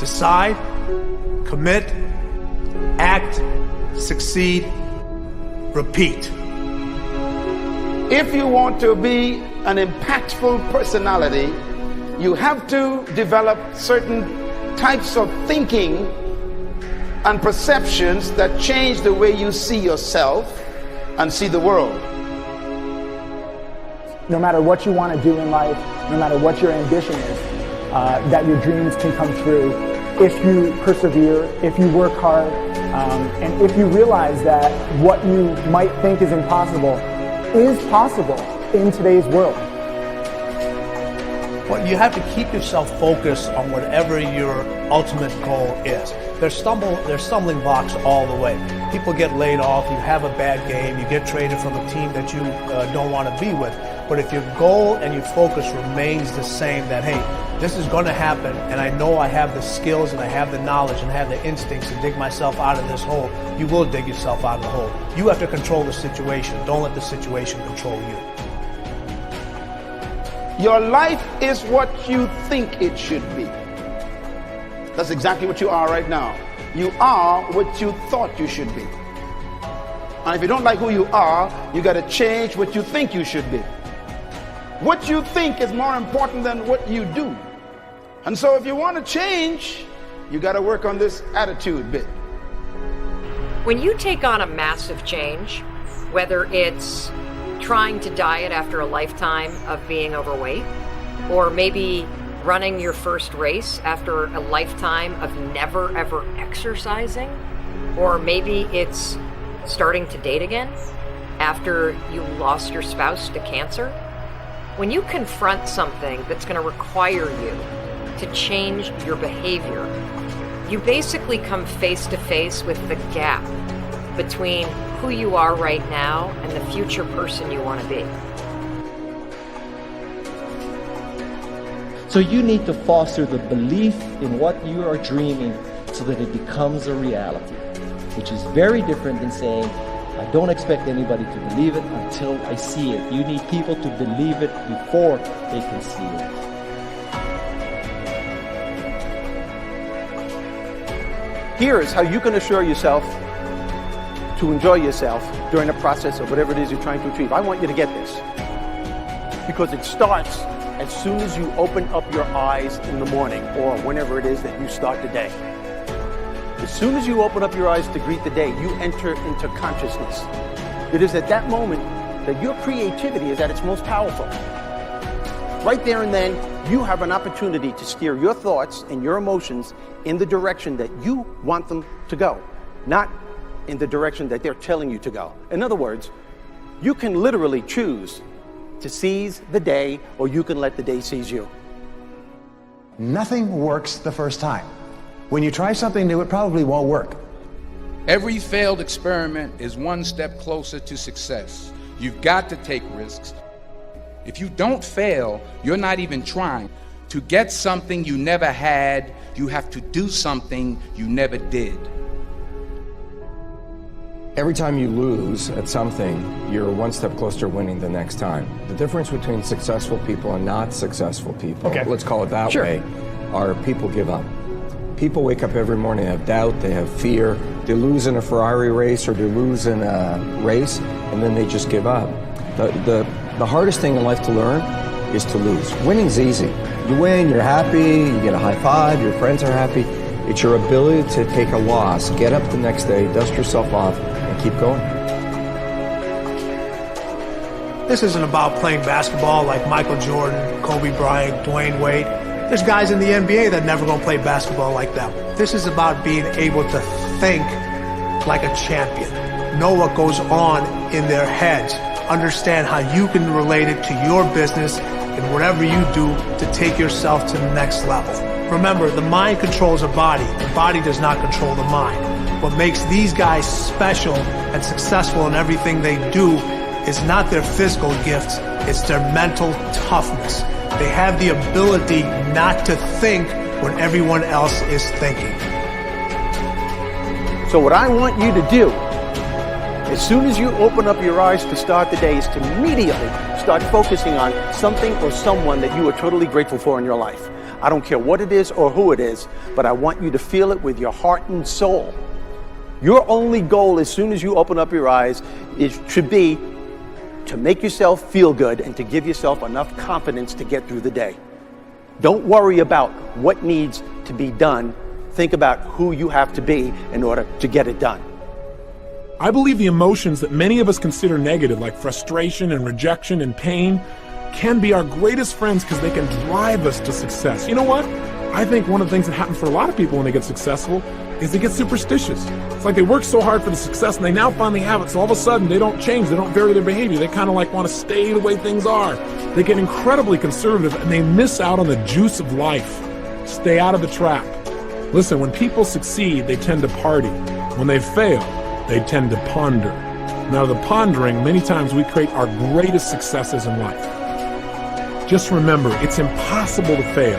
Decide, commit, act, succeed, repeat. If you want to be an impactful personality, you have to develop certain types of thinking and perceptions that change the way you see yourself and see the world. No matter what you want to do in life, no matter what your ambition is, that your dreams can come true if you persevere, if you work hard, and if you realize that what you might think is impossible is possible in today's world. But you have to keep yourself focused on whatever your ultimate goal is. There's stumbling blocks all the way. People get laid off, you have a bad game, you get traded from a team that you don't want to be with. But if your goal and your focus remains the same, that hey, this is going to happen, and I know I have the skills and I have the knowledge and I have the instincts to dig myself out of this hole, you will dig yourself out of the hole. You have to control the situation. Don't let the situation control you. Your life is what you think it should be. That's exactly what you are right now. You are what you thought you should be. And if you don't like who you are, you got to change what you think you should be. What you think is more important than what you do. And so if you want to change, you got to work on this attitude bit. When you take on a massive change, whether it's trying to diet after a lifetime of being overweight, or maybe running your first race after a lifetime of never ever exercising, or maybe it's starting to date again after you lost your spouse to cancer. When you confront something that's going to require you to change your behavior, you basically come face to face with the gap between who you are right now and the future person you want to be. So you need to foster the belief in what you are dreaming so that it becomes a reality, which is very different than saying, I don't expect anybody to believe it until I see it. You need people to believe it before they can see it. Here is how you can assure yourself to enjoy yourself during the process of whatever it is you're trying to achieve. I want you to get this, because it starts as soon as you open up your eyes in the morning or whenever it is that you start the day. As soon as you open up your eyes to greet the day, you enter into consciousness. It is at that moment that your creativity is at its most powerful. Right there and then, you have an opportunity to steer your thoughts and your emotions in the direction that you want them to go, not in the direction that they're telling you to go. In other words, you can literally choose to seize the day, or you can let the day seize you. Nothing works the first time. When you try something new, it probably won't work. Every failed experiment is one step closer to success. You've got to take risks. If you don't fail, you're not even trying. To get something you never had, you have to do something you never did. Every time you lose at something, you're one step closer to winning the next time. The difference between successful people and not successful people, let's call it that way, are people give up. People wake up every morning, have doubt, they have fear, they lose in a Ferrari race or they lose in a race, and then they just give up. The hardest thing in life to learn is to lose. Winning's easy. You win, you're happy, you get a high five, your friends are happy. It's your ability to take a loss, get up the next day, dust yourself off, and keep going. This isn't about playing basketball like Michael Jordan, Kobe Bryant, Dwayne Wade. There's guys in the NBA that never gonna play basketball like them. This is about being able to think like a champion, know what goes on in their heads, understand how you can relate it to your business and whatever you do to take yourself to the next level. Remember, the mind controls the body does not control the mind. What makes these guys special and successful in everything they do is not their physical gifts, it's their mental toughness. They have the ability not to think when everyone else is thinking. So what I want you to do, as soon as you open up your eyes to start the day, is to immediately start focusing on something or someone that you are totally grateful for in your life. I don't care what it is or who it is, but I want you to feel it with your heart and soul. Your only goal as soon as you open up your eyes should be to make yourself feel good and to give yourself enough confidence to get through the day. Don't worry about what needs to be done. Think about who you have to be in order to get it done. I believe the emotions that many of us consider negative, like frustration and rejection and pain, can be our greatest friends because they can drive us to success. You know what? I think one of the things that happens for a lot of people when they get successful is they get superstitious. It's like they work so hard for the success and they now finally have it, so all of a sudden they don't change, they don't vary their behavior, they kind of like want to stay the way things are. They get incredibly conservative and they miss out on the juice of life. Stay out of the trap. Listen, when people succeed, they tend to party. When they fail, they tend to ponder. Now, the pondering, many times we create our greatest successes in life. Just remember, it's impossible to fail.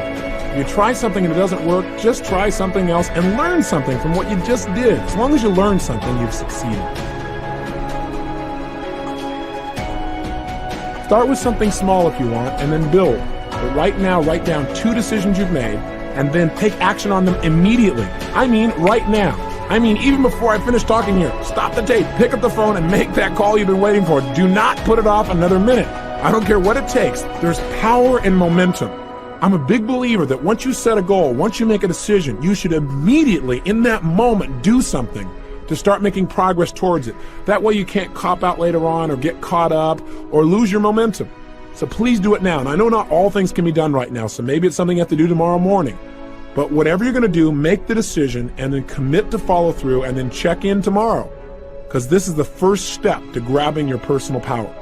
If you try something and it doesn't work, just try something else and learn something from what you just did. As long as you learn something, you've succeeded. Start with something small if you want, and then build. But right now, write down 2 decisions you've made, and then take action on them immediately. I mean, right now. I mean, even before I finish talking here, stop the tape, pick up the phone, and make that call you've been waiting for. Do not put it off another minute. I don't care what it takes. There's power in momentum. I'm a big believer that once you set a goal, once you make a decision, you should immediately, in that moment, do something to start making progress towards it. That way you can't cop out later on or get caught up or lose your momentum. So please do it now. And I know not all things can be done right now, so maybe it's something you have to do tomorrow morning. But whatever you're going to do, make the decision and then commit to follow through and then check in tomorrow. Because this is the first step to grabbing your personal power.